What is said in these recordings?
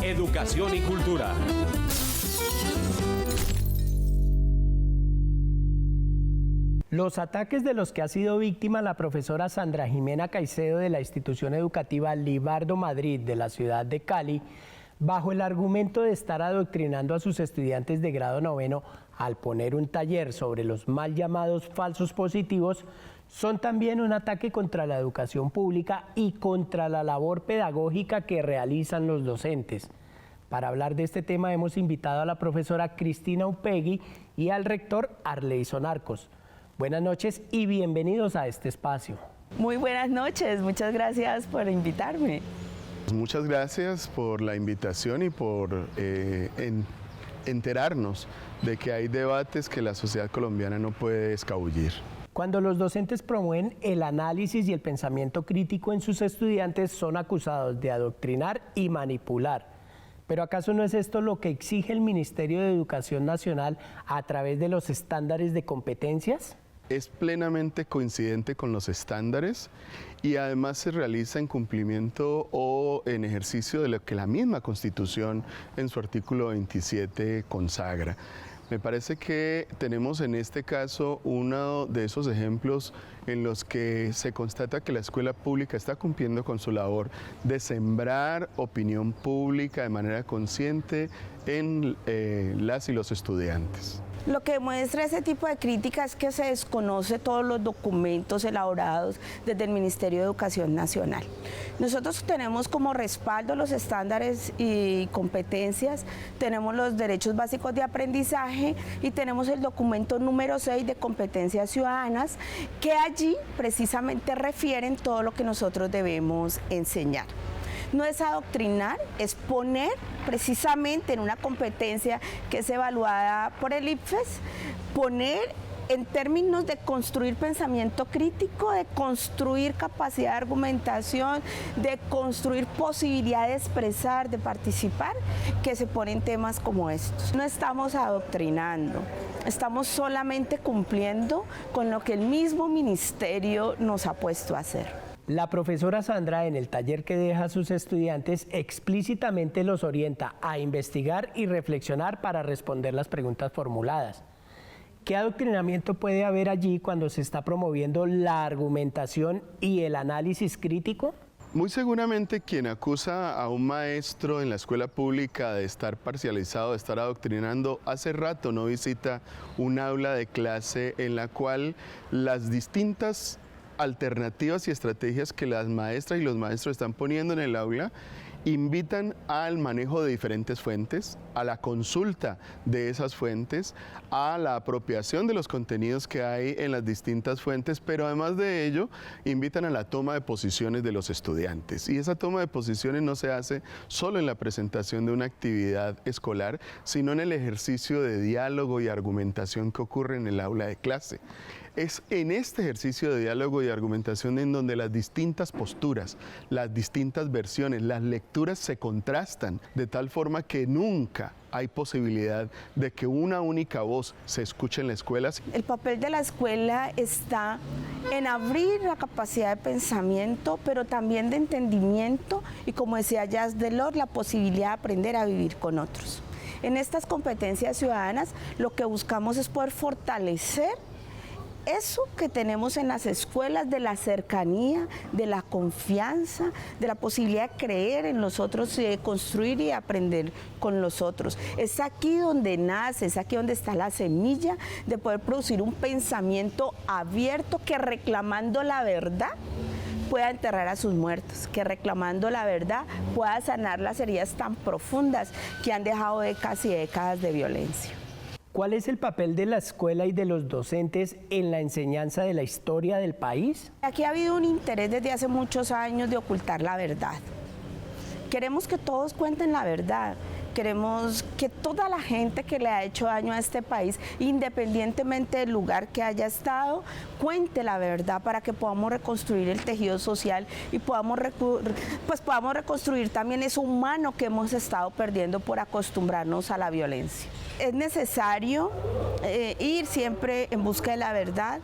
educación y cultura. Los ataques de los que ha sido víctima la profesora Sandra Jimena Caicedo de la institución educativa Libardo Madrid de la ciudad de Cali, bajo el argumento de estar adoctrinando a sus estudiantes de grado noveno al poner un taller sobre los mal llamados falsos positivos, son también un ataque contra la educación pública y contra la labor pedagógica que realizan los docentes. Para hablar de este tema hemos invitado a la profesora Cristina Upegui y al rector Arleison Arcos. Buenas noches y bienvenidos a este espacio. Muy buenas noches, muchas gracias por invitarme. Muchas gracias por la invitación y por enterarnos de que hay debates que la sociedad colombiana no puede escabullir. Cuando los docentes promueven el análisis y el pensamiento crítico en sus estudiantes, son acusados de adoctrinar y manipular. ¿Pero acaso no es esto lo que exige el Ministerio de Educación Nacional a través de los estándares de competencias? Es plenamente coincidente con los estándares y además se realiza en cumplimiento o en ejercicio de lo que la misma Constitución en su artículo 27 consagra. Me parece que tenemos en este caso uno de esos ejemplos en los que se constata que la escuela pública está cumpliendo con su labor de sembrar opinión pública de manera consciente en las y los estudiantes. Lo que muestra ese tipo de crítica es que se desconoce todos los documentos elaborados desde el Ministerio de Educación Nacional. Nosotros tenemos como respaldo los estándares y competencias, tenemos los derechos básicos de aprendizaje y tenemos el documento número 6 de competencias ciudadanas, que allí precisamente refieren todo lo que nosotros debemos enseñar. No es adoctrinar, es poner precisamente en una competencia que es evaluada por el ICFES, poner en términos de construir pensamiento crítico, de construir capacidad de argumentación, de construir posibilidad de expresar, de participar, que se ponen temas como estos. No estamos adoctrinando, estamos solamente cumpliendo con lo que el mismo ministerio nos ha puesto a hacer. La profesora Sandra, en el taller que deja a sus estudiantes, explícitamente los orienta a investigar y reflexionar para responder las preguntas formuladas. ¿Qué adoctrinamiento puede haber allí cuando se está promoviendo la argumentación y el análisis crítico? Muy seguramente quien acusa a un maestro en la escuela pública de estar parcializado, de estar adoctrinando, hace rato no visita un aula de clase en la cual las distintas alternativas y estrategias que las maestras y los maestros están poniendo en el aula invitan al manejo de diferentes fuentes, a la consulta de esas fuentes, a la apropiación de los contenidos que hay en las distintas fuentes, pero además de ello, invitan a la toma de posiciones de los estudiantes. Y esa toma de posiciones no se hace solo en la presentación de una actividad escolar, sino en el ejercicio de diálogo y argumentación que ocurre en el aula de clase. Es en este ejercicio de diálogo y argumentación en donde las distintas posturas, las distintas versiones, las lecturas se contrastan de tal forma que nunca hay posibilidad de que una única voz se escuche en la escuela. El papel de la escuela está en abrir la capacidad de pensamiento, pero también de entendimiento y, como decía Jacques Delors, la posibilidad de aprender a vivir con otros. En estas competencias ciudadanas lo que buscamos es poder fortalecer eso que tenemos en las escuelas, de la cercanía, de la confianza, de la posibilidad de creer en los otros y de construir y aprender con los otros. Es aquí donde nace, es aquí donde está la semilla de poder producir un pensamiento abierto que, reclamando la verdad, pueda enterrar a sus muertos, que reclamando la verdad pueda sanar las heridas tan profundas que han dejado décadas y décadas de violencia. ¿Cuál es el papel de la escuela y de los docentes en la enseñanza de la historia del país? Aquí ha habido un interés desde hace muchos años de ocultar la verdad. Queremos que todos cuenten la verdad, queremos que toda la gente que le ha hecho daño a este país, independientemente del lugar que haya estado, cuente la verdad para que podamos reconstruir el tejido social y podamos reconstruir también eso humano que hemos estado perdiendo por acostumbrarnos a la violencia. Es necesario ir siempre en busca de la verdad,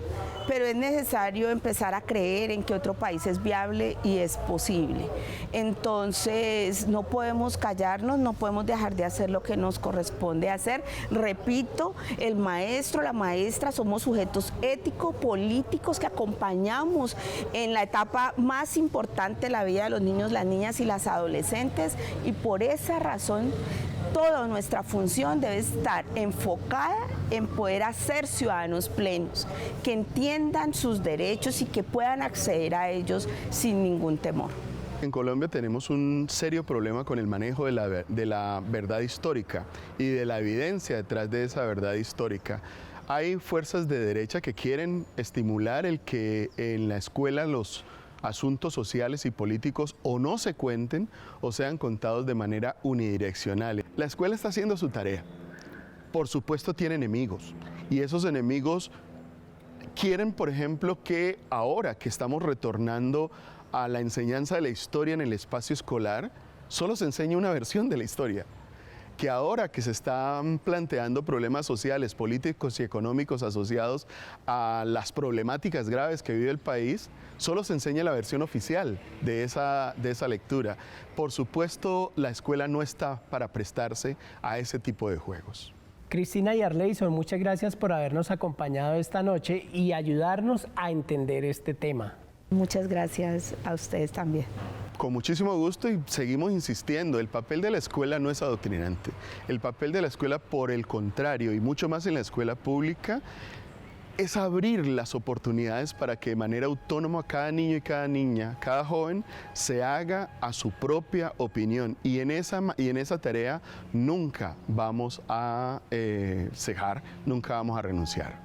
pero es necesario empezar a creer en que otro país es viable y es posible. Entonces no podemos callarnos, no podemos dejar de hacer lo que nos corresponde hacer. Repito, el maestro, la maestra, somos sujetos éticos, políticos que acompañamos en la etapa más importante de la vida de los niños, las niñas y las adolescentes, y por esa razón toda nuestra función debe estar enfocada en poder hacer ciudadanos plenos, que entiendan sus derechos y que puedan acceder a ellos sin ningún temor. En Colombia tenemos un serio problema con el manejo de la verdad histórica y de la evidencia detrás de esa verdad histórica. Hay fuerzas de derecha que quieren estimular el que en la escuela los asuntos sociales y políticos o no se cuenten o sean contados de manera unidireccional. La escuela está haciendo su tarea. Por supuesto tiene enemigos y esos enemigos quieren, por ejemplo, que ahora que estamos retornando a la enseñanza de la historia en el espacio escolar, solo se enseña una versión de la historia. Que ahora que se están planteando problemas sociales, políticos y económicos asociados a las problemáticas graves que vive el país, solo se enseña la versión oficial de esa lectura. Por supuesto, la escuela no está para prestarse a ese tipo de juegos. Cristina y Arleison, muchas gracias por habernos acompañado esta noche y ayudarnos a entender este tema. Muchas gracias a ustedes también. Con muchísimo gusto y seguimos insistiendo, el papel de la escuela no es adoctrinante. El papel de la escuela, por el contrario, y mucho más en la escuela pública, es abrir las oportunidades para que de manera autónoma cada niño y cada niña, cada joven, se haga a su propia opinión. Y en esa tarea nunca vamos a cejar, nunca vamos a renunciar.